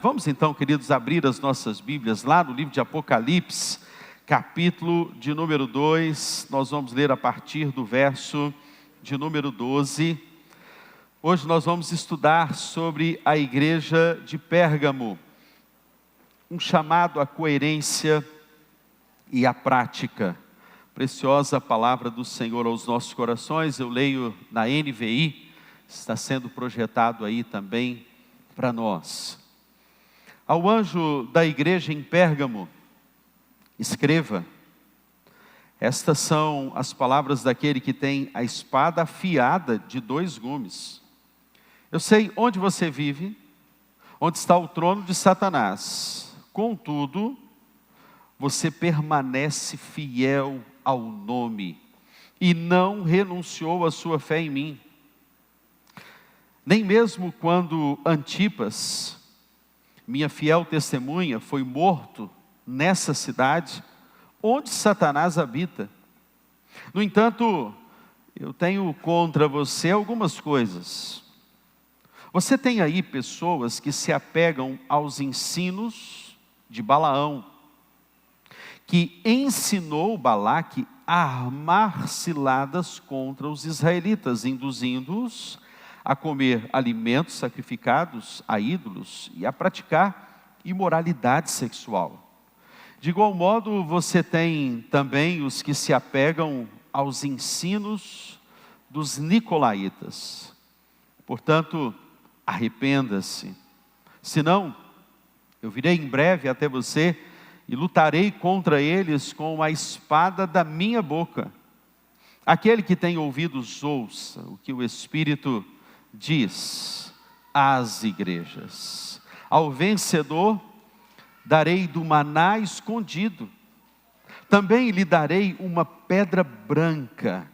Vamos então, queridos, abrir as nossas Bíblias lá no livro de Apocalipse, capítulo de número 2, nós vamos ler a partir do verso de número 12. Hoje nós vamos estudar sobre a igreja de Pérgamo, um chamado à coerência e à prática. Preciosa palavra do Senhor aos nossos corações, eu leio na NVI, está sendo projetado aí também para nós. Ao anjo da igreja em Pérgamo, escreva: estas são as palavras daquele que tem a espada afiada de 2 gumes. Eu sei onde você vive, onde está o trono de Satanás. Contudo, você permanece fiel ao nome e não renunciou à sua fé em mim. Nem mesmo quando Antipas, minha fiel testemunha, foi morto nessa cidade, onde Satanás habita. No entanto, eu tenho contra você algumas coisas. Você tem aí pessoas que se apegam aos ensinos de Balaão, que ensinou Balaque a armar ciladas contra os israelitas, induzindo-os a comer alimentos sacrificados a ídolos e a praticar imoralidade sexual. De igual modo, você tem também os que se apegam aos ensinos dos nicolaítas. Portanto, arrependa-se. Senão, eu virei em breve até você e lutarei contra eles com a espada da minha boca. Aquele que tem ouvidos, ouça o que o Espírito diz às igrejas. Ao vencedor darei do maná escondido. Também lhe darei uma pedra branca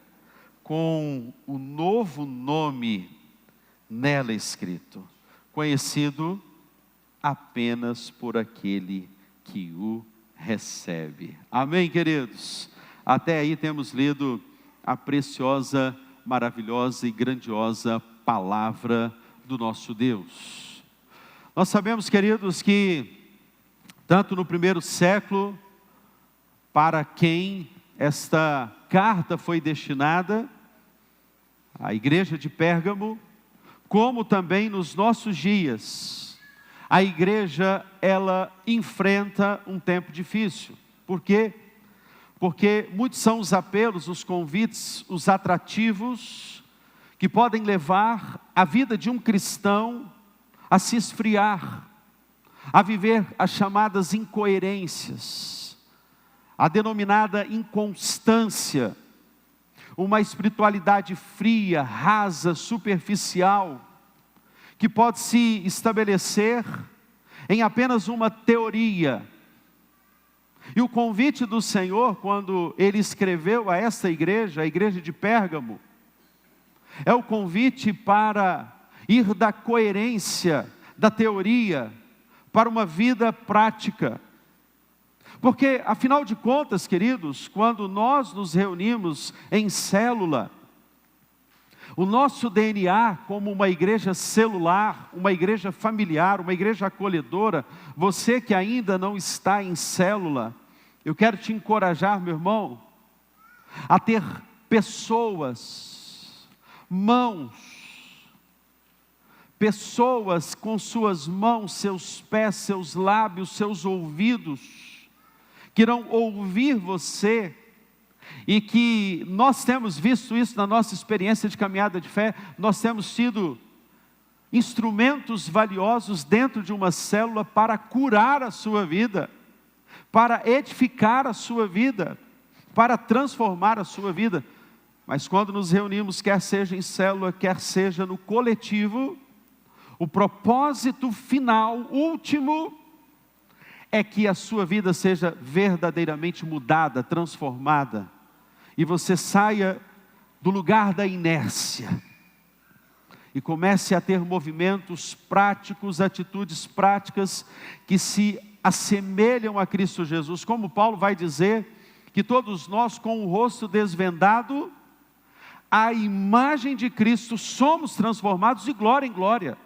com o novo nome nela escrito, conhecido apenas por aquele que o recebe. Amém, queridos? Até aí temos lido a preciosa, maravilhosa e grandiosa palavra do nosso Deus. Nós sabemos, queridos, que tanto no primeiro século, para quem esta carta foi destinada, a igreja de Pérgamo, como também nos nossos dias, a igreja, ela enfrenta um tempo difícil. Por quê? Porque muitos são os apelos, os convites, os atrativos que podem levar a vida de um cristão a se esfriar, a viver as chamadas incoerências, a denominada inconstância, uma espiritualidade fria, rasa, superficial, que pode se estabelecer em apenas uma teoria. E o convite do Senhor, quando Ele escreveu a esta igreja, a igreja de Pérgamo, é o convite para ir da coerência, da teoria, para uma vida prática. Porque, afinal de contas, queridos, quando nós nos reunimos em célula, o nosso DNA como uma igreja celular, uma igreja familiar, uma igreja acolhedora, você que ainda não está em célula, eu quero te encorajar, meu irmão, a ter pessoas, mãos, pessoas com suas mãos, seus pés, seus lábios, seus ouvidos, que irão ouvir você, e que nós temos visto isso na nossa experiência de caminhada de fé. Nós temos sido instrumentos valiosos dentro de uma célula para curar a sua vida, para edificar a sua vida, para transformar a sua vida. Mas quando nos reunimos, quer seja em célula, quer seja no coletivo, o propósito final, último, é que a sua vida seja verdadeiramente mudada, transformada, e você saia do lugar da inércia, e comece a ter movimentos práticos, atitudes práticas, que se assemelham a Cristo Jesus. Como Paulo vai dizer, que todos nós com o rosto desvendado, a imagem de Cristo, somos transformados de glória em glória.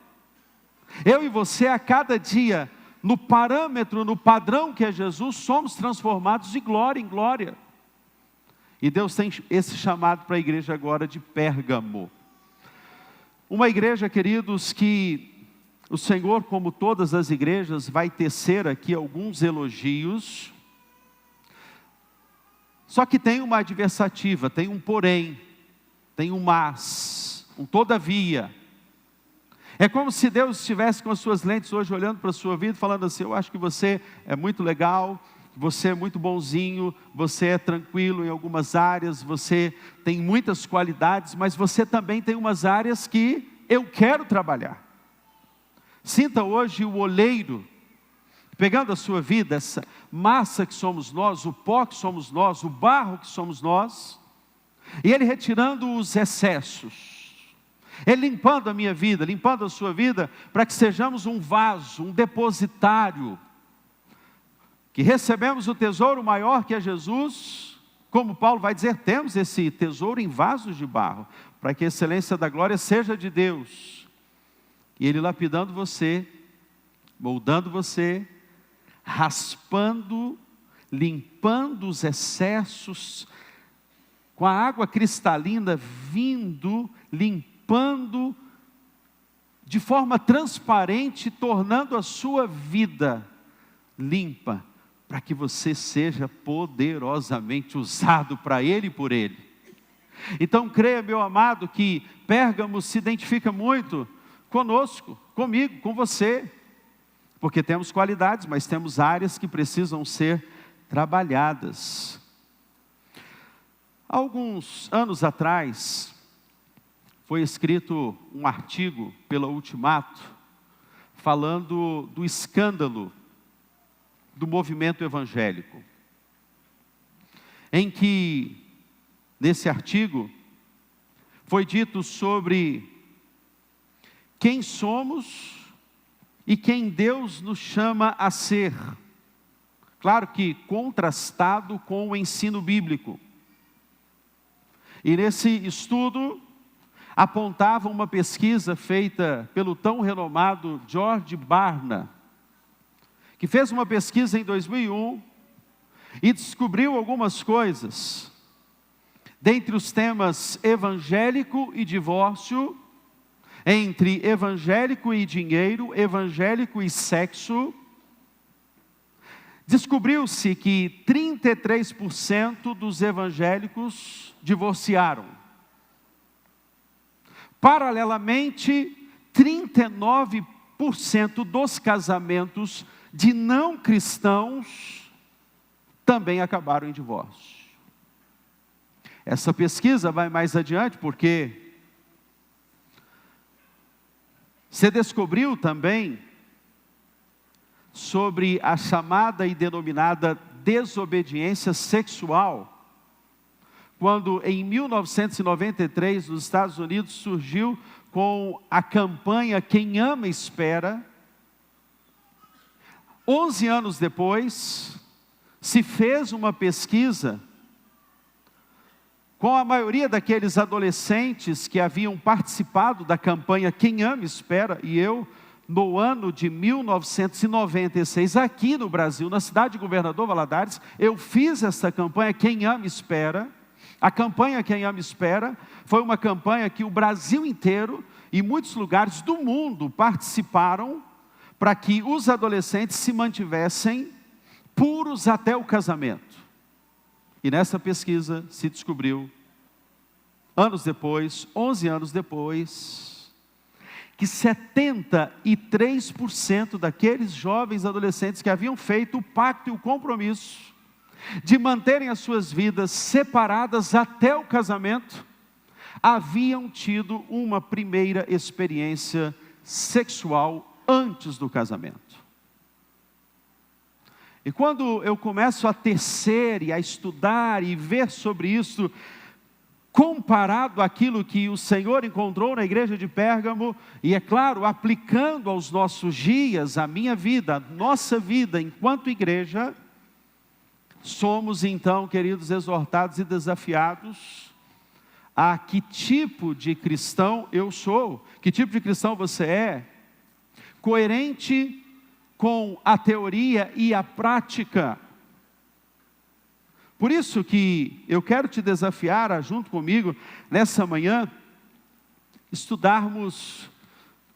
Eu e você, a cada dia, no parâmetro, no padrão que é Jesus, somos transformados de glória em glória. E Deus tem esse chamado para a igreja agora de Pérgamo. Uma igreja, queridos, que o Senhor, como todas as igrejas, vai tecer aqui alguns elogios. Só que tem uma adversativa, tem um porém, tem um mas, um todavia. É como se Deus estivesse com as suas lentes hoje olhando para a sua vida, falando assim: eu acho que você é muito legal, você é muito bonzinho, você é tranquilo em algumas áreas, você tem muitas qualidades, mas você também tem umas áreas que eu quero trabalhar. Sinta hoje o oleiro, pegando a sua vida, essa massa que somos nós, o pó que somos nós, o barro que somos nós, e Ele retirando os excessos, Ele limpando a minha vida, limpando a sua vida, para que sejamos um vaso, um depositário, que recebemos o tesouro maior que é Jesus. Como Paulo vai dizer, temos esse tesouro em vasos de barro, para que a excelência da glória seja de Deus. E Ele lapidando você, moldando você, raspando, limpando os excessos, com a água cristalina vindo, limpando, de forma transparente, tornando a sua vida limpa, para que você seja poderosamente usado para Ele e por Ele. Então creia, meu amado, que Pérgamo se identifica muito conosco, comigo, com você, porque temos qualidades, mas temos áreas que precisam ser trabalhadas. Alguns anos atrás, foi escrito um artigo pela Ultimato, falando do escândalo do movimento evangélico, em que, nesse artigo, foi dito sobre quem somos e quem Deus nos chama a ser. Claro que contrastado com o ensino bíblico. E nesse estudo, apontava uma pesquisa feita pelo tão renomado George Barna, que fez uma pesquisa em 2001 e descobriu algumas coisas. Dentre os temas evangélico e divórcio, entre evangélico e dinheiro, evangélico e sexo, descobriu-se que 33% dos evangélicos divorciaram. Paralelamente, 39% dos casamentos de não cristãos também acabaram em divórcio. Essa pesquisa vai mais adiante, porque se descobriu também sobre a chamada e denominada desobediência sexual, quando em 1993 nos Estados Unidos surgiu com a campanha Quem Ama Espera. 11 anos depois, se fez uma pesquisa com a maioria daqueles adolescentes que haviam participado da campanha Quem Ama Espera, e eu, no ano de 1996, aqui no Brasil, na cidade de Governador Valadares, eu fiz essa campanha Quem Ama Espera. A campanha Quem Ama Espera foi uma campanha que o Brasil inteiro e muitos lugares do mundo participaram, para que os adolescentes se mantivessem puros até o casamento. E nessa pesquisa se descobriu, anos depois, 11 anos depois, que 73% daqueles jovens adolescentes que haviam feito o pacto e o compromisso de manterem as suas vidas separadas até o casamento, haviam tido uma primeira experiência sexual antes do casamento. E quando eu começo a tecer e a estudar e ver sobre isso, comparado àquilo que o Senhor encontrou na igreja de Pérgamo, e é claro, aplicando aos nossos dias, a minha vida, a nossa vida enquanto igreja, somos então, queridos, exortados e desafiados a que tipo de cristão eu sou, que tipo de cristão você é, coerente com a teoria e a prática. Por isso que eu quero te desafiar a, junto comigo, nessa manhã, estudarmos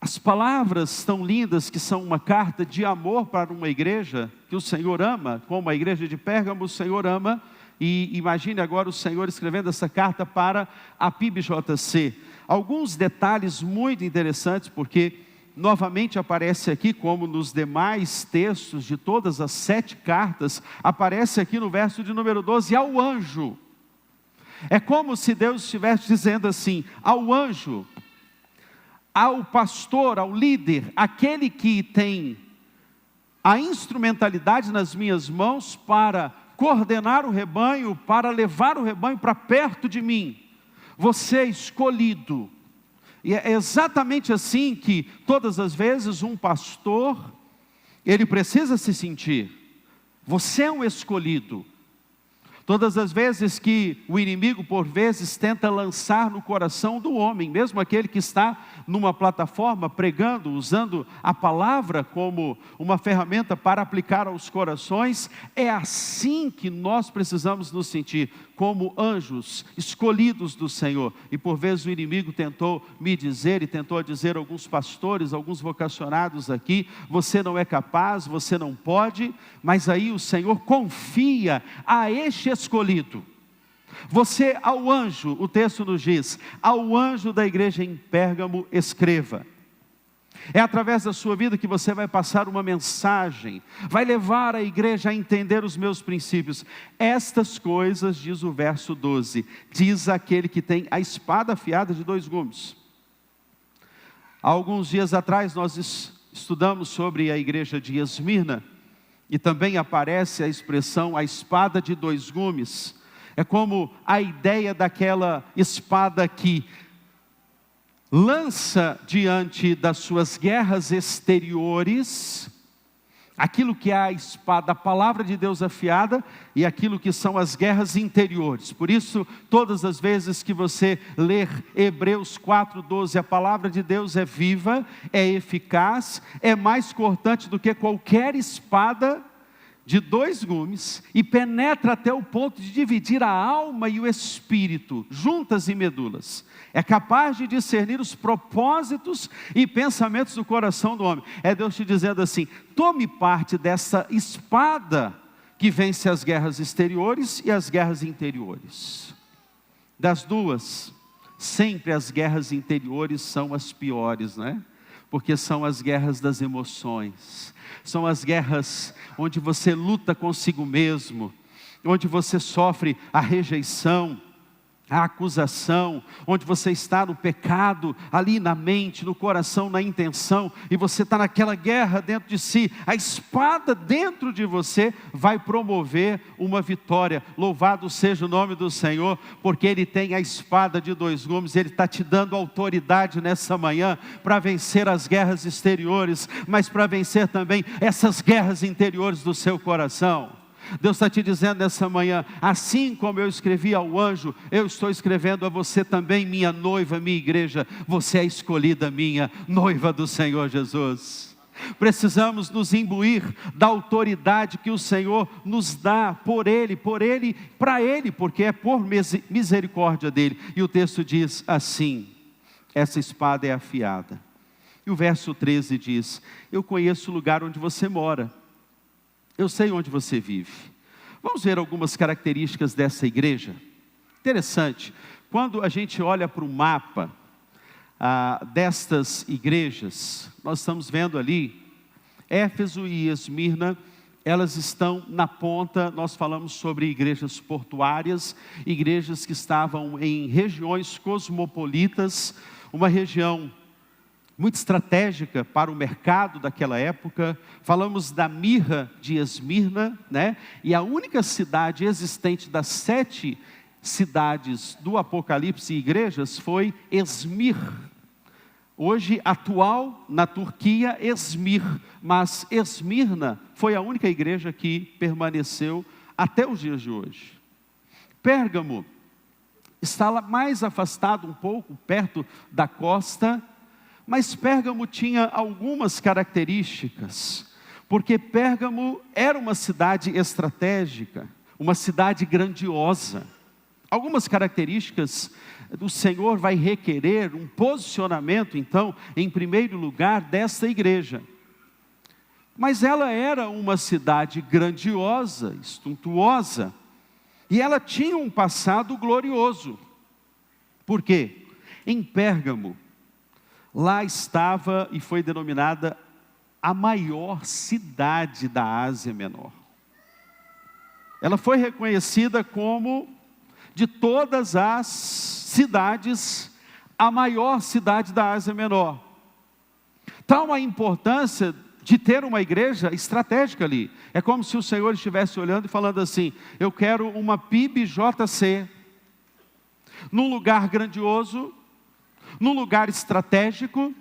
as palavras tão lindas que são uma carta de amor para uma igreja que o Senhor ama, como a igreja de Pérgamo o Senhor ama, e imagine agora o Senhor escrevendo essa carta para a PIBJC. Alguns detalhes muito interessantes, porque novamente aparece aqui, como nos demais textos de todas as 7 cartas, aparece aqui no verso de número 12, ao anjo. É como se Deus estivesse dizendo assim, ao anjo, ao pastor, ao líder, aquele que tem a instrumentalidade nas minhas mãos para coordenar o rebanho, para levar o rebanho para perto de mim. Você é escolhido. E é exatamente assim que todas as vezes um pastor, ele precisa se sentir. Você é um escolhido. Todas as vezes que o inimigo, por vezes, tenta lançar no coração do homem, mesmo aquele que está numa plataforma pregando, usando a palavra como uma ferramenta para aplicar aos corações, é assim que nós precisamos nos sentir, como anjos escolhidos do Senhor. E por vezes o inimigo tentou me dizer, e tentou dizer a alguns pastores, alguns vocacionados aqui, você não é capaz, você não pode, mas aí o Senhor confia a este escolhido. Você ao anjo, o texto nos diz, ao anjo da igreja em Pérgamo escreva. É através da sua vida que você vai passar uma mensagem, vai levar a igreja a entender os meus princípios. Estas coisas, diz o verso 12, diz aquele que tem a espada afiada de 2 gumes. Há alguns dias atrás nós estudamos sobre a igreja de Esmirna, e também aparece a expressão a espada de 2 gumes. É como a ideia daquela espada que lança diante das suas guerras exteriores, aquilo que é a espada, a palavra de Deus afiada, e aquilo que são as guerras interiores. Por isso, todas as vezes que você ler Hebreus 4:12, a palavra de Deus é viva, é eficaz, é mais cortante do que qualquer espada de 2 gumes, e penetra até o ponto de dividir a alma e o espírito, juntas e medulas. É capaz de discernir os propósitos e pensamentos do coração do homem. É Deus te dizendo assim, tome parte dessa espada que vence as guerras exteriores e as guerras interiores. Das duas, sempre as guerras interiores são as piores, não é? Porque são as guerras das emoções. São as guerras onde você luta consigo mesmo, onde você sofre a rejeição, a acusação, onde você está no pecado, ali na mente, no coração, na intenção, e você está naquela guerra dentro de si. A espada dentro de você vai promover uma vitória. Louvado seja o nome do Senhor, porque Ele tem a espada de 2 gumes. Ele está te dando autoridade nessa manhã para vencer as guerras exteriores, mas para vencer também essas guerras interiores do seu coração. Deus está te dizendo nessa manhã, assim como eu escrevi ao anjo, eu estou escrevendo a você também, minha noiva, minha igreja. Você é escolhida, minha noiva do Senhor Jesus. Precisamos nos imbuir da autoridade que o Senhor nos dá por Ele, para Ele, porque é por misericórdia dEle. E o texto diz assim, essa espada é afiada. E o verso 13 diz, eu conheço o lugar onde você mora. Eu sei onde você vive. Vamos ver algumas características dessa igreja. Interessante, quando a gente olha para o mapa destas igrejas, nós estamos vendo ali, Éfeso e Esmirna, elas estão na ponta. Nós falamos sobre igrejas portuárias, igrejas que estavam em regiões cosmopolitas, uma região muito estratégica para o mercado daquela época. Falamos da mirra de Esmirna, né? E a única cidade existente das 7 cidades do Apocalipse e igrejas foi Esmir. Hoje atual na Turquia, Esmir, mas Esmirna foi a única igreja que permaneceu até os dias de hoje. Pérgamo está lá mais afastado um pouco, perto da costa, Mas Pérgamo tinha algumas características, porque Pérgamo era uma cidade estratégica, uma cidade grandiosa. Algumas características o Senhor vai requerer um posicionamento, então, em primeiro lugar, dessa igreja. Mas ela era uma cidade grandiosa, suntuosa, e ela tinha um passado glorioso. Por quê? Em Pérgamo, lá estava e foi denominada a maior cidade da Ásia Menor. Ela foi reconhecida como, de todas as cidades, a maior cidade da Ásia Menor. Tal a importância de ter uma igreja estratégica ali. É como se o Senhor estivesse olhando e falando assim: eu quero uma PIB-JC, num lugar grandioso, num lugar estratégico,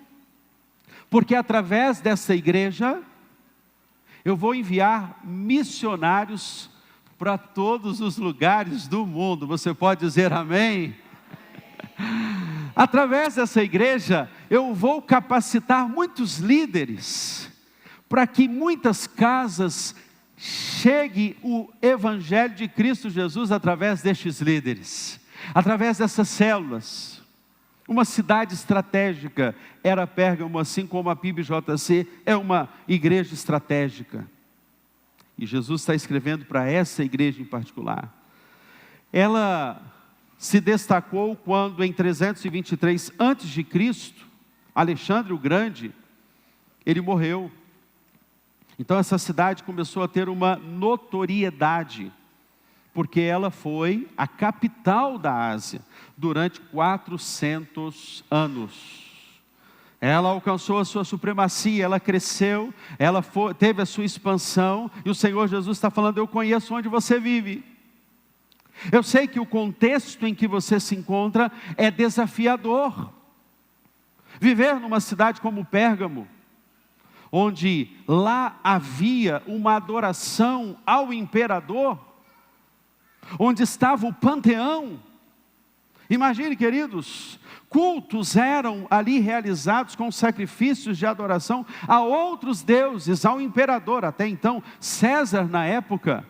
porque através dessa igreja, eu vou enviar missionários para todos os lugares do mundo. Você pode dizer amém? Através dessa igreja, eu vou capacitar muitos líderes, para que muitas casas chegue o Evangelho de Cristo Jesus através destes líderes, através dessas células. Uma cidade estratégica era Pérgamo, assim como a PIB-JC é uma igreja estratégica. E Jesus está escrevendo para essa igreja em particular. Ela se destacou quando em 323 a.C., Alexandre o Grande, ele morreu. Então essa cidade começou a ter uma notoriedade, porque ela foi a capital da Ásia durante 400 anos. Ela alcançou a sua supremacia, ela cresceu, teve a sua expansão, e o Senhor Jesus está falando: eu conheço onde você vive. Eu sei que o contexto em que você se encontra é desafiador. Viver numa cidade como Pérgamo, onde lá havia uma adoração ao imperador, onde estava o panteão. Imagine, queridos, cultos eram ali realizados com sacrifícios de adoração a outros deuses, ao imperador, até então César na época.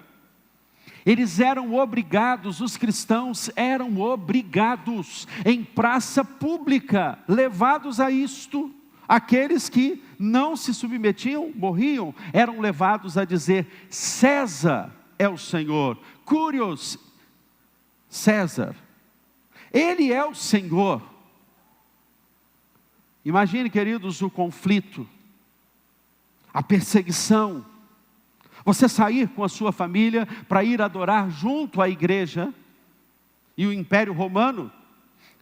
Eles eram obrigados, os cristãos eram obrigados, em praça pública, levados a isto. Aqueles que não se submetiam, morriam, eram levados a dizer: César é o Senhor, Curios César, Ele é o Senhor. Imagine, queridos, o conflito, a perseguição. Você sair com a sua família para ir adorar junto à igreja, e o Império Romano,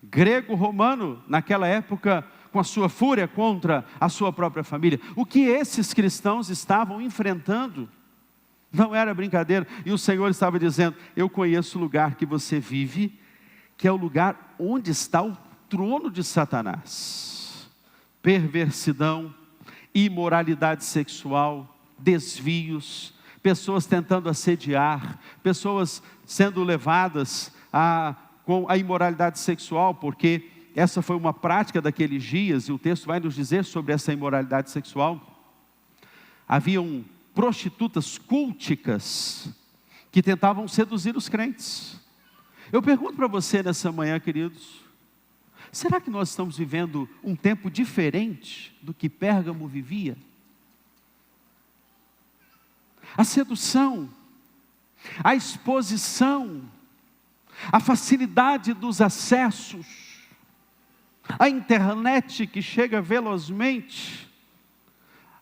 grego-romano, naquela época, com a sua fúria contra a sua própria família. O que esses cristãos estavam enfrentando não era brincadeira. E o Senhor estava dizendo: eu conheço o lugar que você vive, que é o lugar onde está o trono de Satanás. Perversidão, imoralidade sexual, desvios, pessoas tentando assediar, pessoas sendo levadas com a imoralidade sexual, porque essa foi uma prática daqueles dias, e o texto vai nos dizer sobre essa imoralidade sexual. Haviam prostitutas culticas que tentavam seduzir os crentes. Eu pergunto para você nessa manhã, queridos: será que nós estamos vivendo um tempo diferente do que Pérgamo vivia? A sedução, a exposição, a facilidade dos acessos, a internet que chega velozmente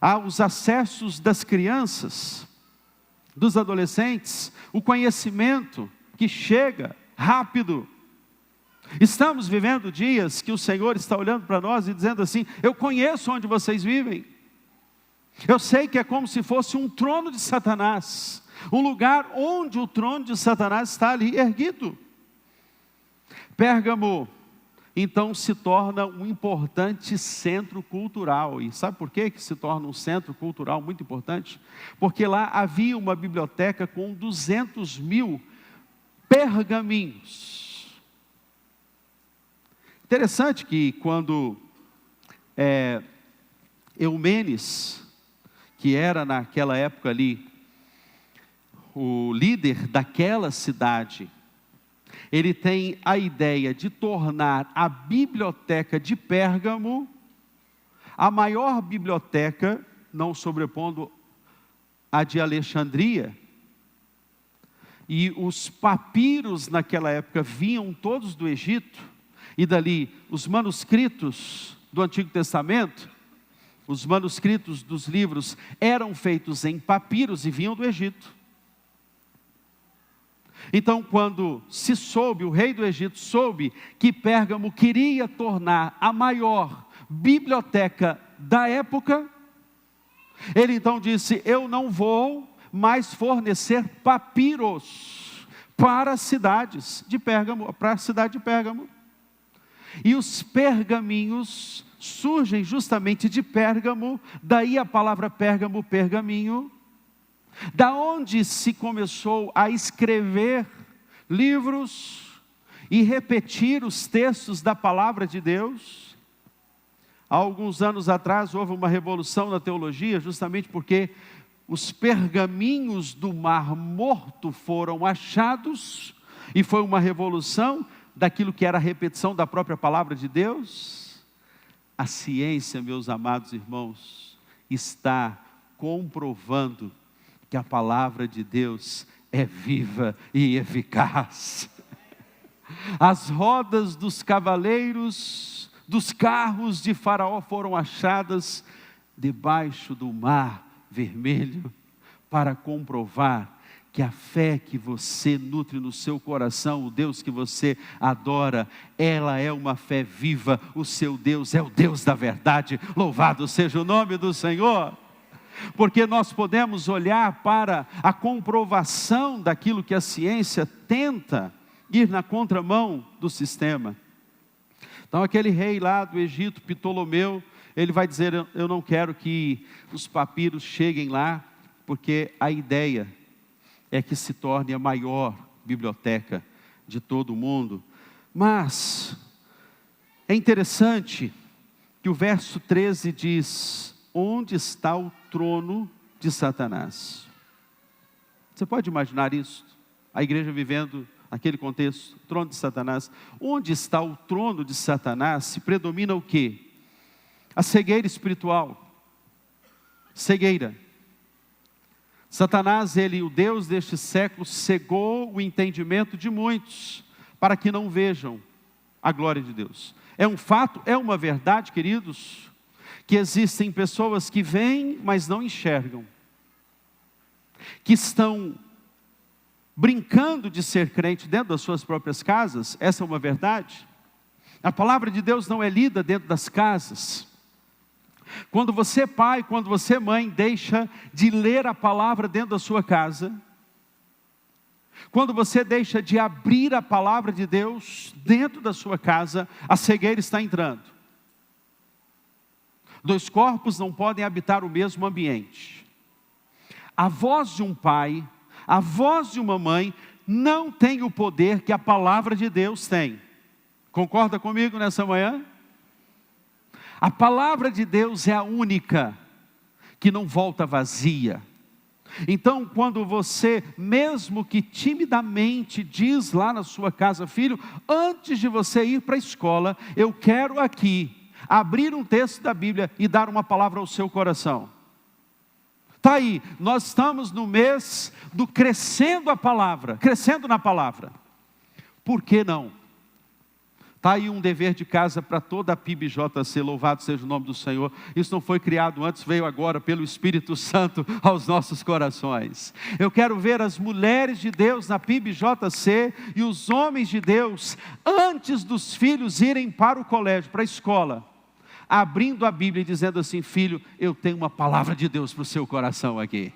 aos acessos das crianças, dos adolescentes, o conhecimento que chega rápido. Estamos vivendo dias que o Senhor está olhando para nós e dizendo assim: eu conheço onde vocês vivem. Eu sei que é como se fosse um trono de Satanás, um lugar onde o trono de Satanás está ali erguido. Pérgamo, então, se torna um importante centro cultural. E sabe por que se torna um centro cultural muito importante? Porque lá havia uma biblioteca com 200.000 pergaminhos. Interessante que quando Eumenes, que era naquela época ali o líder daquela cidade, ele tem a ideia de tornar a biblioteca de Pérgamo a maior biblioteca, não sobrepondo a de Alexandria. E os papiros naquela época vinham todos do Egito, e dali os manuscritos do Antigo Testamento, os manuscritos dos livros eram feitos em papiros e vinham do Egito. Então, quando se soube, o rei do Egito soube que Pérgamo queria tornar a maior biblioteca da época, ele então disse: eu não vou mais fornecer papiros para as cidades de Pérgamo, para a cidade de Pérgamo. E os pergaminhos surgem justamente de Pérgamo, daí a palavra Pérgamo, pergaminho, da onde se começou a escrever livros e repetir os textos da palavra de Deus. Há alguns anos atrás houve uma revolução na teologia, justamente porque os pergaminhos do Mar Morto foram achados, e foi uma revolução daquilo que era a repetição da própria palavra de Deus. A ciência, meus amados irmãos, está comprovando que a palavra de Deus é viva e eficaz. As rodas dos cavaleiros, dos carros de Faraó foram achadas debaixo do Mar Vermelho, para comprovar que a fé que você nutre no seu coração, o Deus que você adora, ela é uma fé viva. O seu Deus é o Deus da verdade. Louvado seja o nome do Senhor. Porque nós podemos olhar para a comprovação daquilo que a ciência tenta ir na contramão do sistema. Então aquele rei lá do Egito, Ptolomeu, ele vai dizer: eu não quero que os papiros cheguem lá, porque a ideia é que se torne a maior biblioteca de todo o mundo. Mas é interessante que o verso 13 diz: onde está o trono de Satanás? Você pode imaginar isso? A igreja vivendo aquele contexto, trono de Satanás. Onde está o trono de Satanás? Se predomina o quê? A cegueira espiritual. Cegueira. Satanás, ele, o Deus deste século, cegou o entendimento de muitos, para que não vejam a glória de Deus. É um fato, é uma verdade, queridos, que existem pessoas que veem, mas não enxergam, que estão brincando de ser crente dentro das suas próprias casas. Essa é uma verdade. A palavra de Deus não é lida dentro das casas. Quando você, pai, quando você, mãe, deixa de ler a palavra dentro da sua casa, quando você deixa de abrir a palavra de Deus dentro da sua casa, a cegueira está entrando. Dois corpos não podem habitar o mesmo ambiente. A voz de um pai, a voz de uma mãe, não tem o poder que a palavra de Deus tem. Concorda comigo nessa manhã? A palavra de Deus é a única que não volta vazia. Então, quando você, mesmo que timidamente, diz lá na sua casa: filho, antes de você ir para a escola, eu quero aqui abrir um texto da Bíblia e dar uma palavra ao seu coração. Está aí, nós estamos no mês do crescendo a palavra, crescendo na palavra. Por que não? Está aí um dever de casa para toda a PIBJC, louvado seja o nome do Senhor. Isso não foi criado antes, veio agora pelo Espírito Santo aos nossos corações. Eu quero ver as mulheres de Deus na PIBJC e os homens de Deus, antes dos filhos irem para o colégio, para a escola, abrindo a Bíblia e dizendo assim: filho, eu tenho uma palavra de Deus para o seu coração aqui.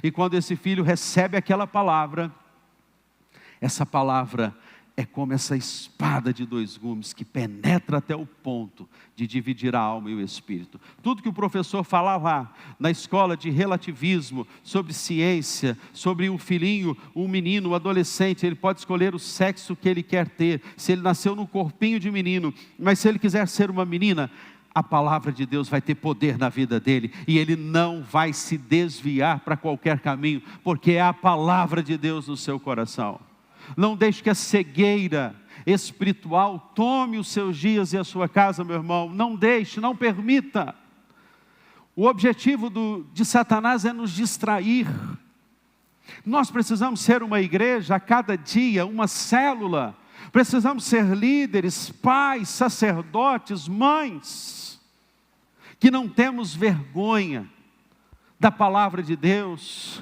E quando esse filho recebe aquela palavra, essa palavra é como essa espada de dois gumes que penetra até o ponto de dividir a alma e o espírito. Tudo que o professor falava na escola de relativismo, sobre ciência, sobre o filhinho, o menino, o adolescente, ele pode escolher o sexo que ele quer ter, se ele nasceu num corpinho de menino, mas se ele quiser ser uma menina, a palavra de Deus vai ter poder na vida dele, e ele não vai se desviar para qualquer caminho, porque é a palavra de Deus no seu coração. Não deixe que a cegueira espiritual tome os seus dias e a sua casa, meu irmão. Não deixe, não permita. O objetivo de Satanás é nos distrair. Nós precisamos ser uma igreja a cada dia, uma célula. Precisamos ser líderes, pais, sacerdotes, mães, que não temos vergonha da palavra de Deus,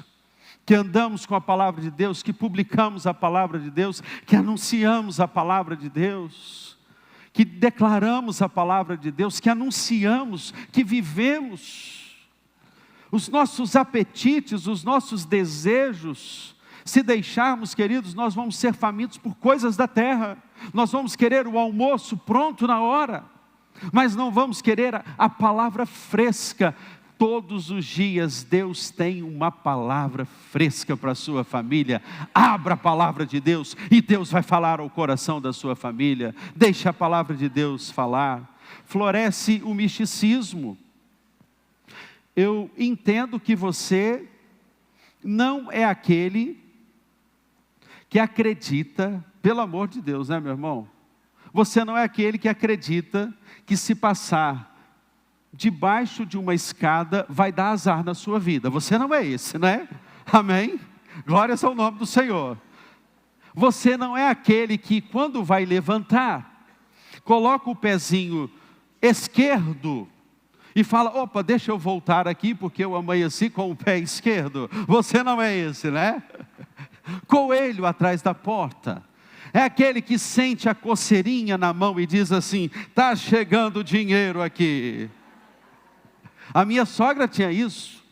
que andamos com a palavra de Deus, que publicamos a palavra de Deus, que anunciamos a palavra de Deus, que declaramos a palavra de Deus, que anunciamos, que vivemos. Os nossos apetites, os nossos desejos, se deixarmos, queridos, nós vamos ser famintos por coisas da terra. Nós vamos querer o almoço pronto na hora, mas não vamos querer a palavra fresca. Todos os dias Deus tem uma palavra fresca para a sua família. Abra a palavra de Deus e Deus vai falar ao coração da sua família. Deixe a palavra de Deus falar. Floresce o misticismo. Eu entendo que você não é aquele que acredita, pelo amor de Deus, né, meu irmão? Você não é aquele que acredita que se passar debaixo de uma escada vai dar azar na sua vida. Você não é esse, né? Amém? Glórias ao nome do Senhor. Você não é aquele que, quando vai levantar, coloca o pezinho esquerdo e fala: opa, deixa eu voltar aqui porque eu amanheci com o pé esquerdo. Você não é esse, né? Coelho atrás da porta. É aquele que sente a coceirinha na mão e diz assim: está chegando dinheiro aqui. A minha sogra tinha isso.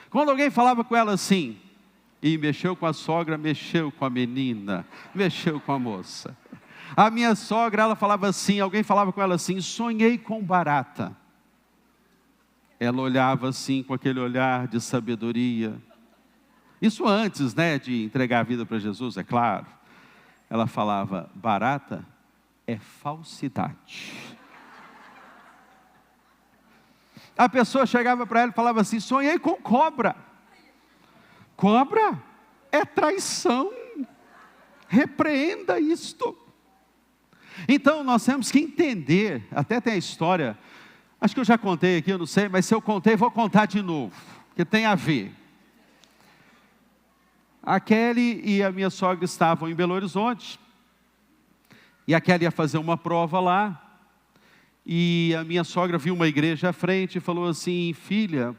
Quando alguém falava com ela assim, e mexeu com a sogra, mexeu com a menina, mexeu com a moça. A minha sogra, ela falava assim, alguém falava com ela assim: sonhei com barata. Ela olhava assim, com aquele olhar de sabedoria. Isso antes, né, de entregar a vida para Jesus, é claro. Ela falava: barata é falsidade. A pessoa chegava para ela e falava assim: sonhei com cobra. Cobra é traição. Repreenda isto. Então nós temos que entender, até tem a história, acho que eu já contei aqui, eu não sei, mas se eu contei, vou contar de novo, que tem a ver. A Kelly e a minha sogra estavam em Belo Horizonte, e a Kelly ia fazer uma prova lá, e a minha sogra viu uma igreja à frente e falou assim: filha,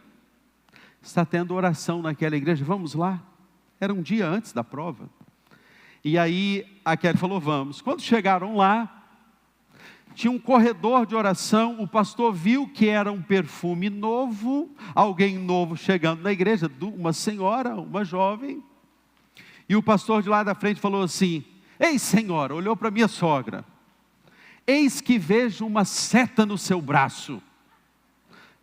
está tendo oração naquela igreja, vamos lá? Era um dia antes da prova. E aí a Kelly falou: vamos. Quando chegaram lá, tinha um corredor de oração. O pastor viu que era um perfume novo, alguém novo chegando na igreja, uma senhora, uma jovem. E o pastor de lá da frente falou assim: ei senhora, olhou para minha sogra, eis que vejo uma seta no seu braço.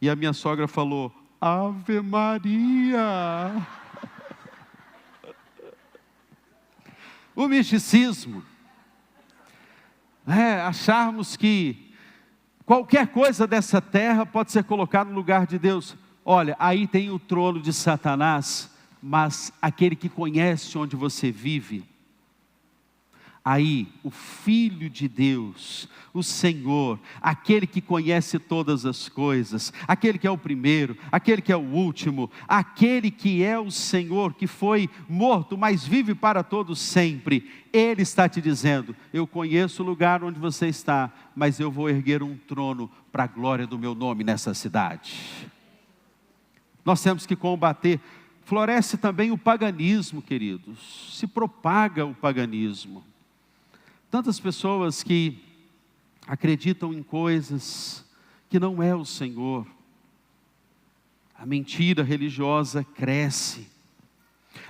E a minha sogra falou: Ave Maria. O misticismo é acharmos que qualquer coisa dessa terra pode ser colocada no lugar de Deus. Olha, aí tem o trono de Satanás, mas aquele que conhece onde você vive, aí o Filho de Deus, o Senhor, aquele que conhece todas as coisas, aquele que é o primeiro, aquele que é o último, aquele que é o Senhor, que foi morto, mas vive para todos sempre, Ele está te dizendo: eu conheço o lugar onde você está, mas eu vou erguer um trono para a glória do meu nome nessa cidade. Nós temos que combater. Floresce também o paganismo, queridos, se propaga o paganismo. Tantas pessoas que acreditam em coisas que não é o Senhor. A mentira religiosa cresce.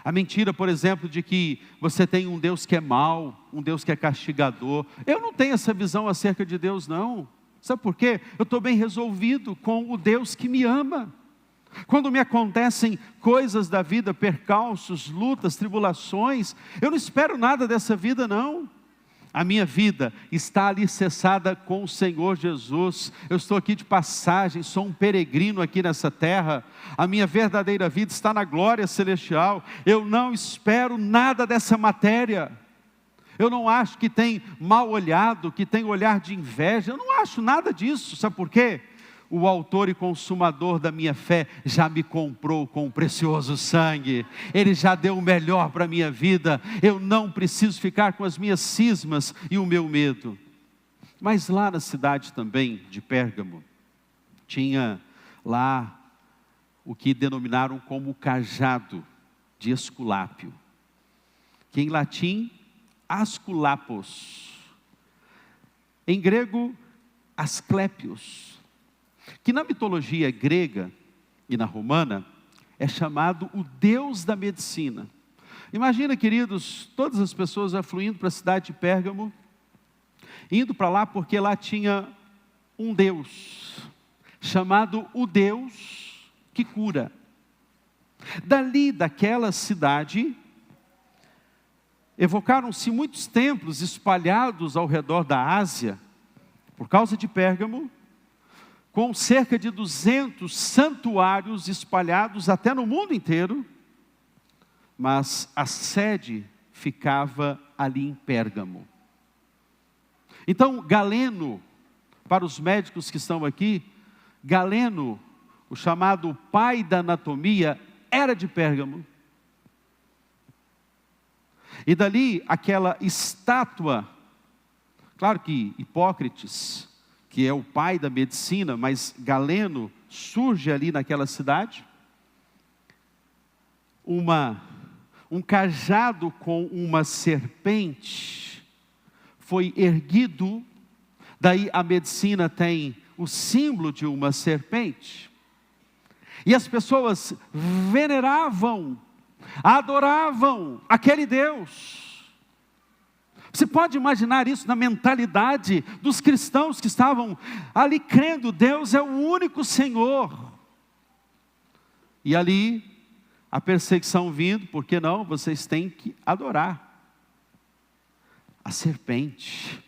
A mentira, por exemplo, de que você tem um Deus que é mau, um Deus que é castigador. Eu não tenho essa visão acerca de Deus, não. Sabe por quê? Eu estou bem resolvido com o Deus que me ama. Quando me acontecem coisas da vida, percalços, lutas, tribulações, eu não espero nada dessa vida, não. A minha vida está alicerçada com o Senhor Jesus. Eu estou aqui de passagem, sou um peregrino aqui nessa terra. A minha verdadeira vida está na glória celestial. Eu não espero nada dessa matéria. Eu não acho que tem mal olhado, que tem olhar de inveja. Eu não acho nada disso. Sabe por quê? O autor e consumador da minha fé já me comprou com o precioso sangue. Ele já deu o melhor para a minha vida. Eu não preciso ficar com as minhas cismas e o meu medo. Mas lá na cidade também de Pérgamo, tinha lá o que denominaram como o cajado de Esculápio, que em latim, Asculapos, em grego, Asclépios, que na mitologia grega e na romana é chamado o deus da medicina. Imagina, queridos, todas as pessoas afluindo para a cidade de Pérgamo, indo para lá porque lá tinha um deus, chamado o Deus que cura. Dali, daquela cidade, evocaram-se muitos templos espalhados ao redor da Ásia, por causa de Pérgamo, com cerca de 200 santuários espalhados até no mundo inteiro, mas a sede ficava ali em Pérgamo. Então, Galeno, para os médicos que estão aqui, Galeno, o chamado pai da anatomia, era de Pérgamo. E dali, aquela estátua, claro que Hipócrates, que é o pai da medicina, mas Galeno surge ali naquela cidade, um cajado com uma serpente foi erguido, daí a medicina tem o símbolo de uma serpente, e as pessoas veneravam, adoravam aquele Deus. Você pode imaginar isso na mentalidade dos cristãos que estavam ali crendo, Deus é o único Senhor. E ali, a perseguição vindo, por que não? Vocês têm que adorar a serpente,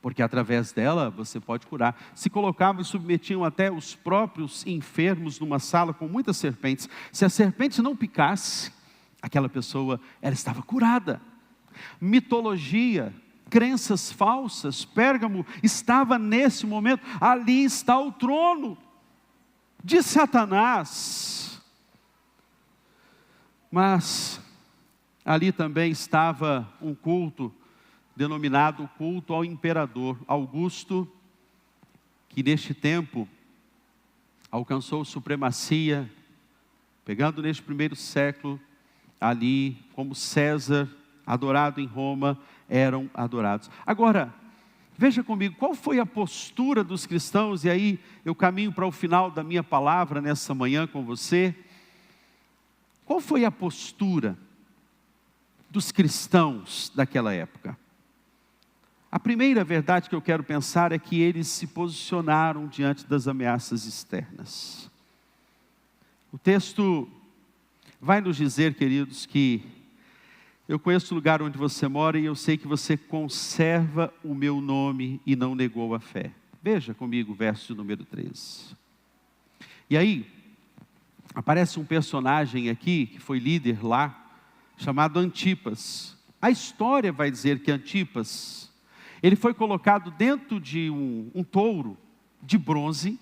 porque através dela você pode curar. Se colocavam e submetiam até os próprios enfermos numa sala com muitas serpentes. Se a serpente não picasse, aquela pessoa, ela estava curada. Mitologia, crenças falsas. Pérgamo estava nesse momento, ali está o trono de Satanás. Mas ali também estava um culto denominado culto ao imperador Augusto, que neste tempo alcançou supremacia, pegando neste primeiro século, ali como César, adorado em Roma, eram adorados. Agora, veja comigo, qual foi a postura dos cristãos, e aí eu caminho para o final da minha palavra nessa manhã com você. Qual foi a postura dos cristãos daquela época? A primeira verdade que eu quero pensar é que eles se posicionaram diante das ameaças externas. O texto vai nos dizer, queridos, que eu conheço o lugar onde você mora e eu sei que você conserva o meu nome e não negou a fé. Veja comigo o verso número 13. E aí, aparece um personagem aqui, que foi líder lá, chamado Antipas. A história vai dizer que Antipas, ele foi colocado dentro de um touro de bronze,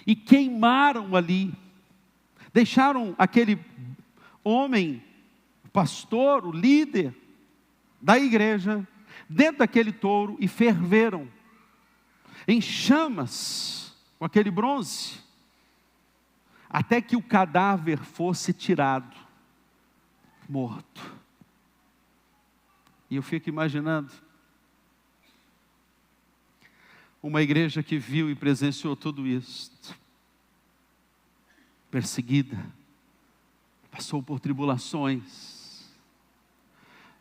e queimaram ali, deixaram aquele homem, o pastor, o líder da igreja, dentro daquele touro, e ferveram em chamas com aquele bronze, até que o cadáver fosse tirado, morto. E eu fico imaginando uma igreja que viu e presenciou tudo isso, perseguida, passou por tribulações,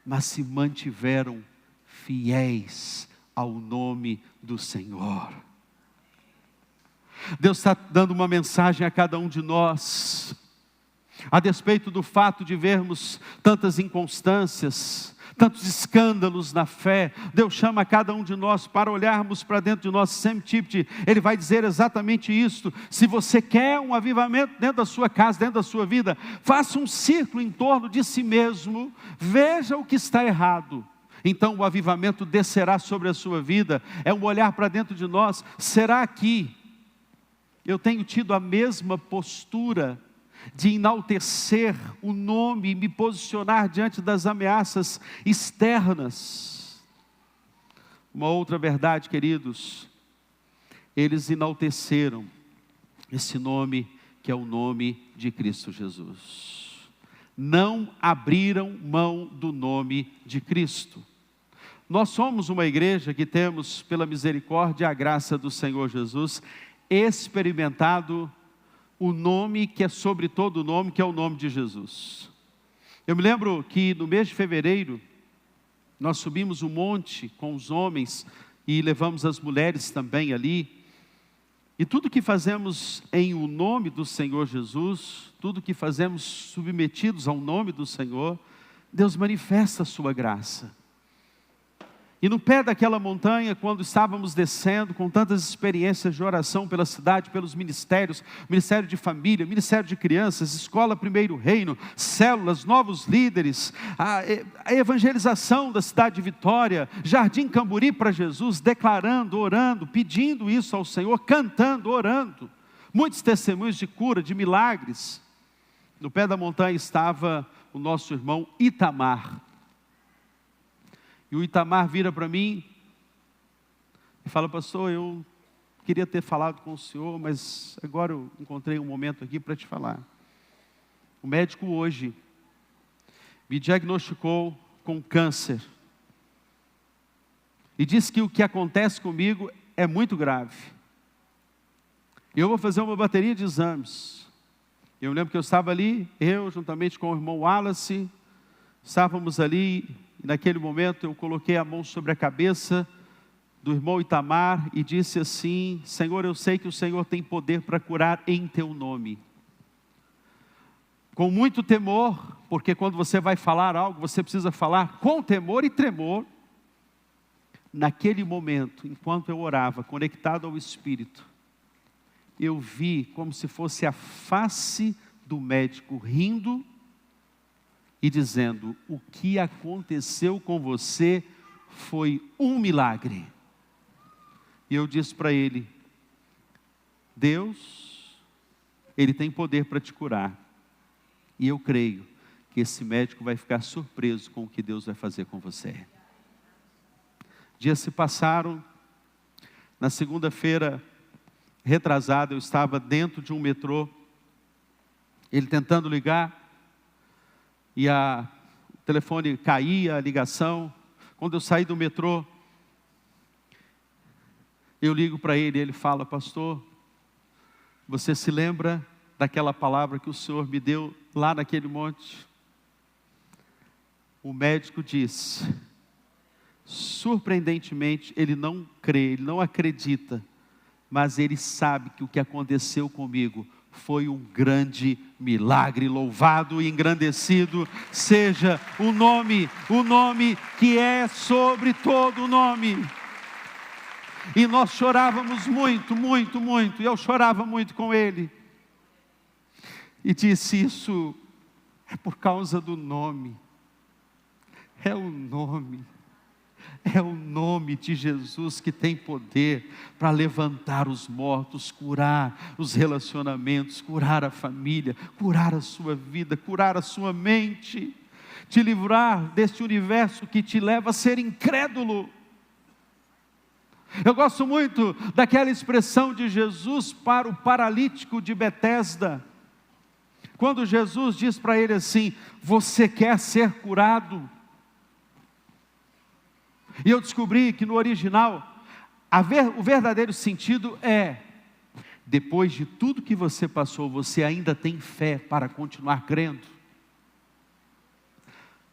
mas se mantiveram fiéis ao nome do Senhor. Deus está dando uma mensagem a cada um de nós. A despeito do fato de vermos tantas inconstâncias, tantos escândalos na fé, Deus chama cada um de nós para olharmos para dentro de nós sempre. Ele vai dizer exatamente isso. Se você quer um avivamento dentro da sua casa, dentro da sua vida, faça um círculo em torno de si mesmo, veja o que está errado. Então o avivamento descerá sobre a sua vida. É um olhar para dentro de nós. Será que eu tenho tido a mesma postura de enaltecer o nome e me posicionar diante das ameaças externas? Uma outra verdade, queridos, eles enalteceram esse nome que é o nome de Cristo Jesus. Não abriram mão do nome de Cristo. Nós somos uma igreja que temos, pela misericórdia e a graça do Senhor Jesus, experimentado o nome que é sobre todo nome, que é o nome de Jesus. Eu me lembro que no mês de fevereiro, nós subimos um monte com os homens e levamos as mulheres também ali. E tudo que fazemos em o nome do Senhor Jesus, tudo que fazemos submetidos ao nome do Senhor, Deus manifesta a sua graça. E no pé daquela montanha, quando estávamos descendo, com tantas experiências de oração pela cidade, pelos ministérios, Ministério de Família, Ministério de Crianças, Escola Primeiro Reino, células, novos líderes, a evangelização da cidade de Vitória, Jardim Camburi para Jesus, declarando, orando, pedindo isso ao Senhor, cantando, orando, muitos testemunhos de cura, de milagres. No pé da montanha estava o nosso irmão Itamar. E o Itamar vira para mim e fala: pastor, eu queria ter falado com o senhor, mas agora eu encontrei um momento aqui para te falar. O médico hoje me diagnosticou com câncer. E disse que o que acontece comigo é muito grave. Eu vou fazer uma bateria de exames. Eu lembro que eu estava ali, eu juntamente com o irmão Wallace, estávamos ali. E naquele momento eu coloquei a mão sobre a cabeça do irmão Itamar e disse assim: Senhor, eu sei que o Senhor tem poder para curar em teu nome. Com muito temor, porque quando você vai falar algo, você precisa falar com temor e tremor. Naquele momento, enquanto eu orava, conectado ao Espírito, eu vi como se fosse a face do médico rindo e dizendo: o que aconteceu com você foi um milagre. E eu disse para ele: Deus, Ele tem poder para te curar. E eu creio que esse médico vai ficar surpreso com o que Deus vai fazer com você. Dias se passaram. Na segunda-feira retrasada, eu estava dentro de um metrô, ele tentando ligar, e o telefone caía, a ligação. Quando eu saí do metrô, eu ligo para ele, e ele fala: pastor, você se lembra daquela palavra que o Senhor me deu lá naquele monte? O médico disse, surpreendentemente, ele não crê, ele não acredita, mas ele sabe que o que aconteceu comigo foi um grande milagre. Louvado e engrandecido seja o nome que é sobre todo o nome. E nós chorávamos muito, muito, muito, e eu chorava muito com ele. E disse: isso é por causa do nome. É o nome. É o nome de Jesus que tem poder para levantar os mortos, curar os relacionamentos, curar a família, curar a sua vida, curar a sua mente, te livrar desse universo que te leva a ser incrédulo. Eu gosto muito daquela expressão de Jesus para o paralítico de Betesda, quando Jesus diz para ele assim: você quer ser curado? E eu descobri que no original, o verdadeiro sentido é: depois de tudo que você passou, você ainda tem fé para continuar crendo?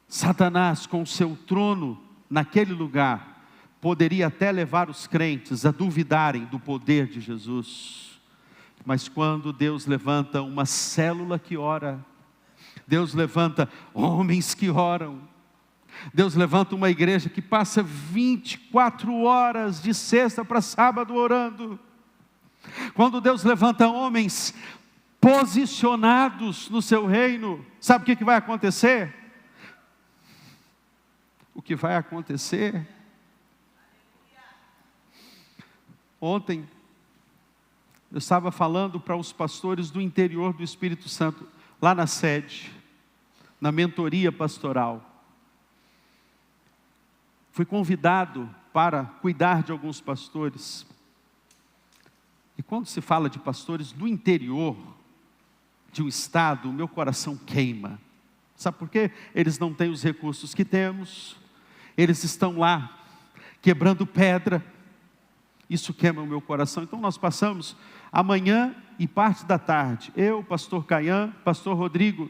Satanás, com seu trono naquele lugar, poderia até levar os crentes a duvidarem do poder de Jesus. Mas quando Deus levanta uma célula que ora, Deus levanta homens que oram. Deus levanta uma igreja que passa 24 horas de sexta para sábado orando. Quando Deus levanta homens posicionados no seu reino, sabe o que vai acontecer? O que vai acontecer? Ontem, eu estava falando para os pastores do interior do Espírito Santo, lá na sede, na mentoria pastoral. Fui convidado para cuidar de alguns pastores. E quando se fala de pastores do interior de um estado, o meu coração queima. Sabe por quê? Eles não têm os recursos que temos. Eles estão lá quebrando pedra. Isso queima o meu coração. Então nós passamos a manhã e parte da tarde. Eu, pastor Caian, pastor Rodrigo.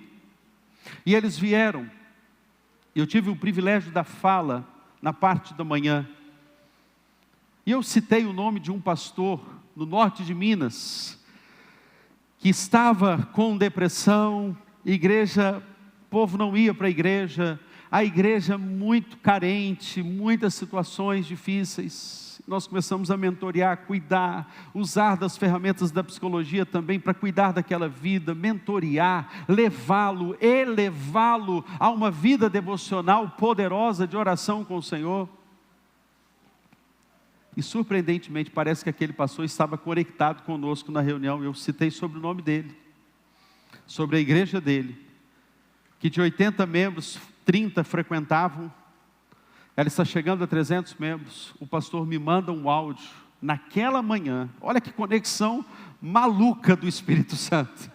E eles vieram. Eu tive o privilégio da fala na parte da manhã. E eu citei o nome de um pastor no norte de Minas, que estava com depressão, igreja, o povo não ia para a igreja muito carente, muitas situações difíceis. Nós começamos a mentorear, cuidar, usar das ferramentas da psicologia também para cuidar daquela vida, mentorear, levá-lo, elevá-lo a uma vida devocional poderosa de oração com o Senhor. E surpreendentemente parece que aquele pastor estava conectado conosco na reunião. Eu citei sobre o nome dele, sobre a igreja dele, que de 80 membros, 30 frequentavam. Ela está chegando a 300 membros. O pastor me manda um áudio naquela manhã. Olha que conexão maluca do Espírito Santo.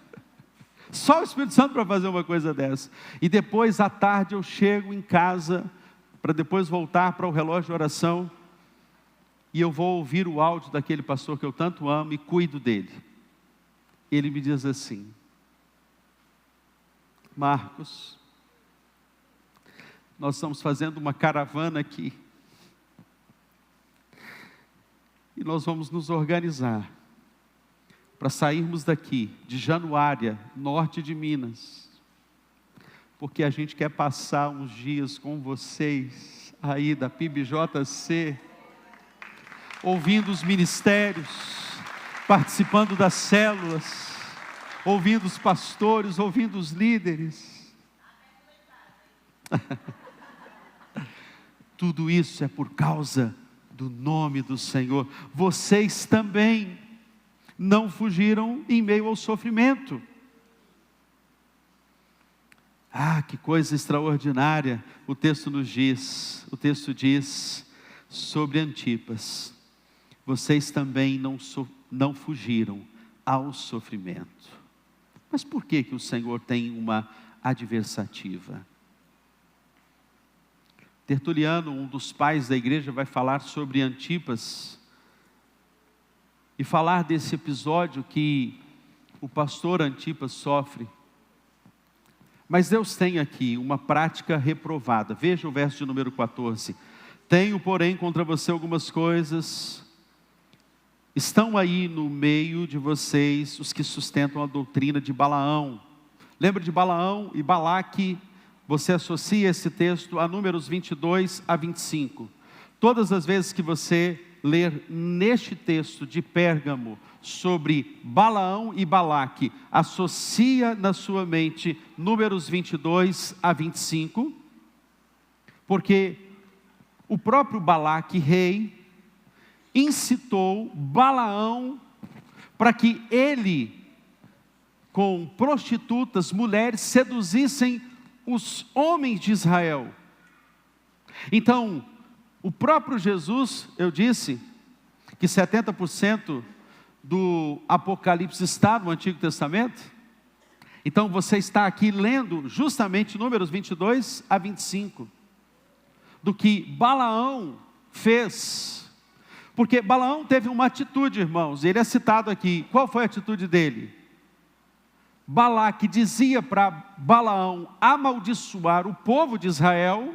Só o Espírito Santo para fazer uma coisa dessa. E depois à tarde eu chego em casa, para depois voltar para o relógio de oração, e eu vou ouvir o áudio daquele pastor que eu tanto amo e cuido dele. Ele me diz assim: Marcos, nós estamos fazendo uma caravana aqui, e nós vamos nos organizar para sairmos daqui de Januária, norte de Minas, porque a gente quer passar uns dias com vocês aí da PIBJC, ouvindo os ministérios, participando das células, ouvindo os pastores, ouvindo os líderes. Tudo isso é por causa do nome do Senhor. Vocês também não fugiram em meio ao sofrimento. Ah, que coisa extraordinária o texto nos diz. O texto diz sobre Antipas: vocês também não fugiram ao sofrimento. Mas por que o Senhor tem uma adversativa? Tertuliano, um dos pais da igreja, vai falar sobre Antipas e falar desse episódio que o pastor Antipas sofre. Mas Deus tem aqui uma prática reprovada. Veja o verso de número 14. Tenho, porém, contra você algumas coisas. Estão aí no meio de vocês os que sustentam a doutrina de Balaão. Lembra de Balaão e Balaque? Você associa esse texto a Números 22 a 25. Todas as vezes que você ler neste texto de Pérgamo sobre Balaão e Balaque, associa na sua mente Números 22 a 25, porque o próprio Balaque, rei, incitou Balaão para que ele, com prostitutas, mulheres, seduzissem os homens de Israel. Então, o próprio Jesus, eu disse que 70% do Apocalipse está no Antigo Testamento. Então você está aqui lendo justamente Números 22 a 25, do que Balaão fez. Porque Balaão teve uma atitude, irmãos, ele é citado aqui. Qual foi a atitude dele? Balaque dizia para Balaão amaldiçoar o povo de Israel,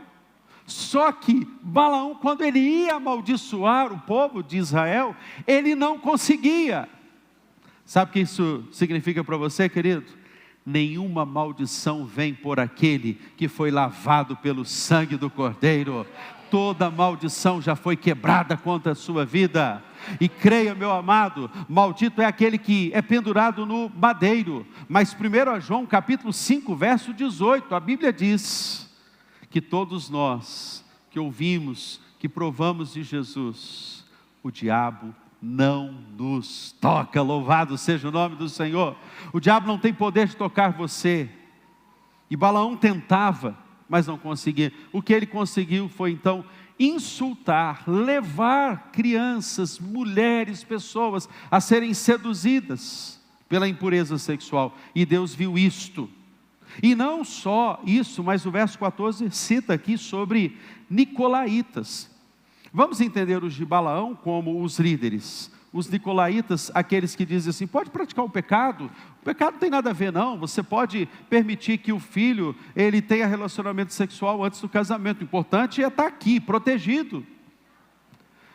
só que Balaão, quando ele ia amaldiçoar o povo de Israel, ele não conseguia. Sabe o que isso significa para você, querido? nenhuma maldição vem por aquele que foi lavado pelo sangue do Cordeiro. Toda maldição já foi quebrada contra a sua vida. E creia, meu amado, maldito é aquele que é pendurado no madeiro. Mas 1 João capítulo 5, verso 18, a Bíblia diz que todos nós que ouvimos, que provamos de Jesus, o diabo não nos toca. Louvado seja o nome do Senhor. O diabo não tem poder de tocar você. E Balaão tentava, mas não conseguia. O que ele conseguiu foi então insultar, levar crianças, mulheres, pessoas a serem seduzidas pela impureza sexual. E Deus viu isto. E não só isso, mas o verso 14 cita aqui sobre nicolaítas. Vamos entender os de Balaão como os líderes. Os nicolaítas, aqueles que dizem assim, pode praticar o pecado não tem nada a ver não, você pode permitir que o filho, ele tenha relacionamento sexual antes do casamento, o importante é estar aqui, protegido.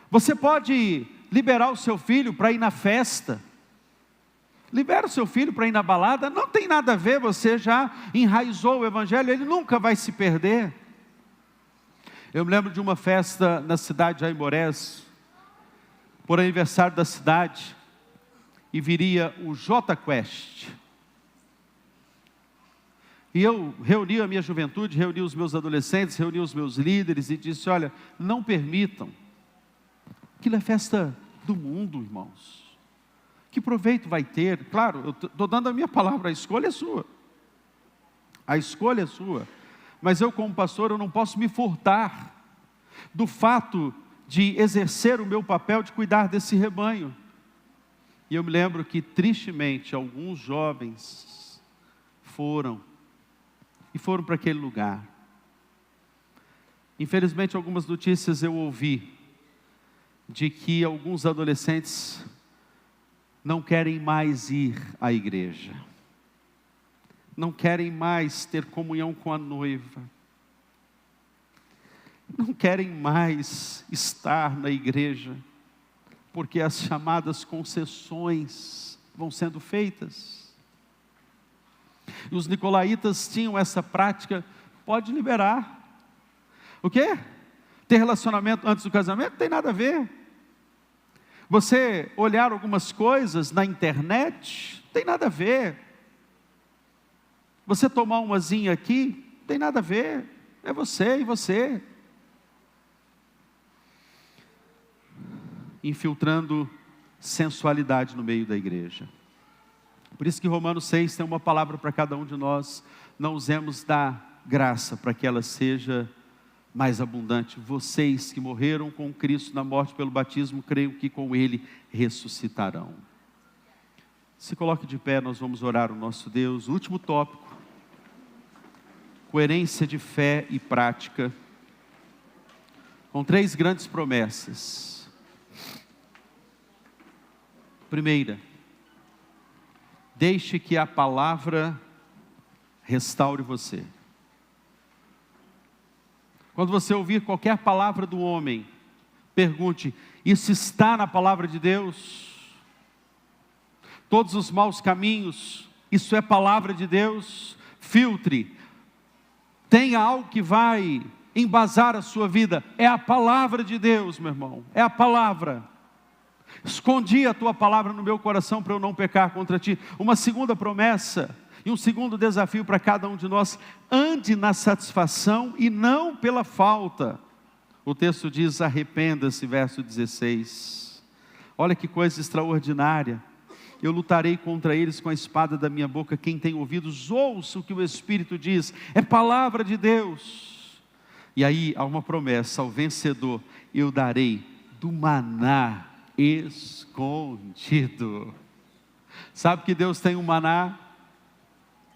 Você pode liberar o seu filho para ir na festa, libera o seu filho para ir na balada, não tem nada a ver, você já enraizou o evangelho, ele nunca vai se perder. Eu me lembro de uma festa na cidade de Aimorés, por aniversário da cidade, e viria o J Quest. E eu reuni a minha juventude, reuni os meus adolescentes, reuni os meus líderes e disse, olha, não permitam. Aquilo é festa do mundo, irmãos. Que proveito vai ter? Claro, eu estou dando a minha palavra, a escolha é sua. A escolha é sua. Mas eu como pastor, eu não posso me furtar do fato de exercer o meu papel de cuidar desse rebanho. E eu me lembro que tristemente alguns jovens foram para aquele lugar. Infelizmente algumas notícias eu ouvi de que alguns adolescentes não querem mais ir à igreja, não querem mais ter comunhão com a noiva, não querem mais estar na igreja, porque as chamadas concessões vão sendo feitas. E os nicolaítas tinham essa prática, pode liberar. O quê? Ter relacionamento antes do casamento? Não tem nada a ver. Você olhar algumas coisas na internet? Não tem nada a ver. Você tomar umazinha aqui? Não tem nada a ver. É você e você. Infiltrando sensualidade no meio da igreja. Por isso que Romanos 6 tem uma palavra para cada um de nós. Não usemos da graça para que ela seja mais abundante. Vocês que morreram com Cristo na morte pelo batismo, creio que com Ele ressuscitarão. Se coloque de pé, nós vamos orar o nosso Deus. O último tópico, coerência de fé e prática, com 3 grandes promessas. Primeira, deixe que a palavra restaure você. Quando você ouvir qualquer palavra do homem, pergunte, isso está na palavra de Deus? Todos os maus caminhos, isso é palavra de Deus? Filtre, tenha algo que vai embasar a sua vida, é a palavra de Deus, meu irmão, é a palavra. Escondi a tua palavra no meu coração para eu não pecar contra ti. Uma segunda promessa e um segundo desafio para cada um de nós: ande na satisfação e não pela falta. O texto diz, arrependa-se, verso 16. Olha que coisa extraordinária. Eu lutarei contra eles com a espada da minha boca. Quem tem ouvidos, ouça o que o Espírito diz. É palavra de Deus. E aí há uma promessa ao vencedor: eu darei do maná escondido. Sabe que Deus tem um maná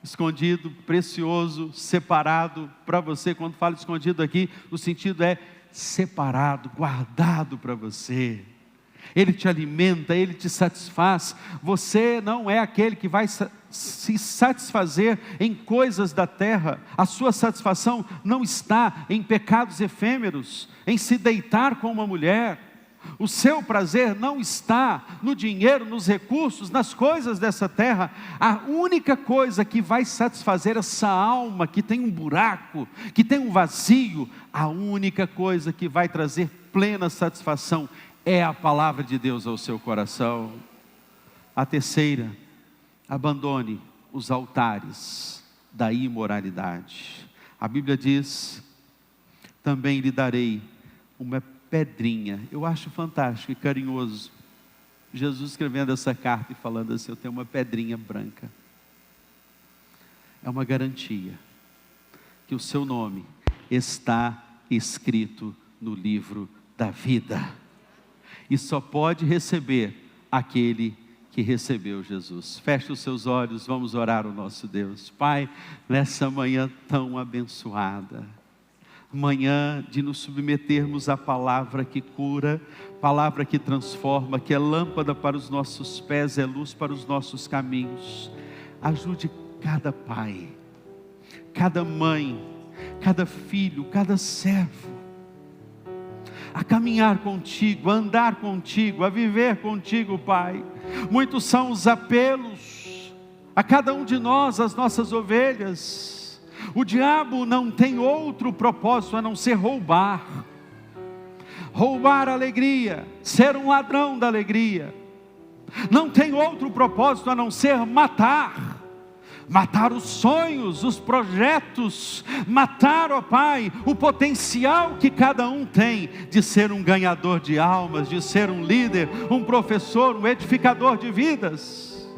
escondido, precioso, separado para você. Quando falo escondido aqui, o sentido é separado, guardado para você. Ele te alimenta, Ele te satisfaz. Você não é aquele que vai se satisfazer em coisas da terra. A sua satisfação não está em pecados efêmeros, em se deitar com uma mulher. O seu prazer não está no dinheiro, nos recursos, nas coisas dessa terra. A única coisa que vai satisfazer essa alma que tem um buraco, que tem um vazio, a única coisa que vai trazer plena satisfação é a palavra de Deus ao seu coração. A terceira, abandone os altares da imoralidade. A Bíblia diz: também lhe darei uma pedrinha. Eu acho fantástico e carinhoso Jesus escrevendo essa carta e falando assim: eu tenho uma pedrinha branca. É uma garantia que o seu nome está escrito no livro da vida, e só pode receber aquele que recebeu Jesus. Feche os seus olhos, vamos orar ao nosso Deus. Pai, nessa manhã tão abençoada, manhã de nos submetermos à palavra que cura, palavra que transforma, que é lâmpada para os nossos pés, é luz para os nossos caminhos. Ajude cada pai, cada mãe, cada filho, cada servo a caminhar contigo, a andar contigo, a viver contigo, Pai. Muitos são os apelos a cada um de nós, as nossas ovelhas. O diabo não tem outro propósito a não ser roubar a alegria, ser um ladrão da alegria. Não tem outro propósito a não ser matar os sonhos, os projetos, matar, ó Pai, o potencial que cada um tem de ser um ganhador de almas, de ser um líder, um professor, um edificador de vidas.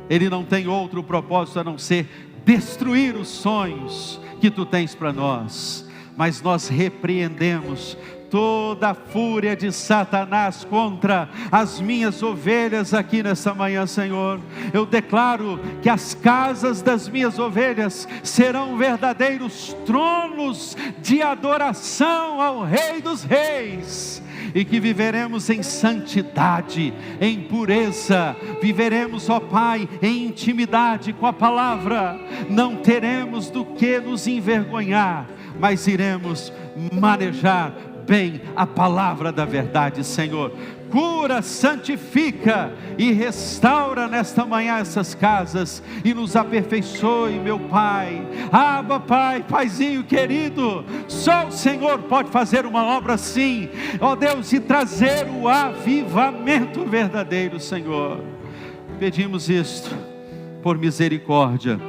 Ele não tem outro propósito a não ser destruir os sonhos que Tu tens para nós. Mas nós repreendemos toda a fúria de Satanás contra as minhas ovelhas aqui nessa manhã, Senhor. Eu declaro que as casas das minhas ovelhas serão verdadeiros tronos de adoração ao Rei dos Reis, e que viveremos em santidade, em pureza, viveremos, ó Pai, em intimidade com a palavra. Não teremos do que nos envergonhar, mas iremos manejar bem a palavra da verdade, Senhor. Cura, santifica e restaura nesta manhã essas casas e nos aperfeiçoe, meu Pai. Abba, Pai, Paizinho querido, só o Senhor pode fazer uma obra assim, ó Deus, e trazer o avivamento verdadeiro, Senhor. Pedimos isto por misericórdia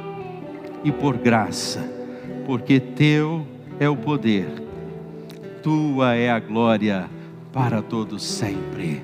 e por graça, porque Teu é o poder, Tua é a glória para todos sempre.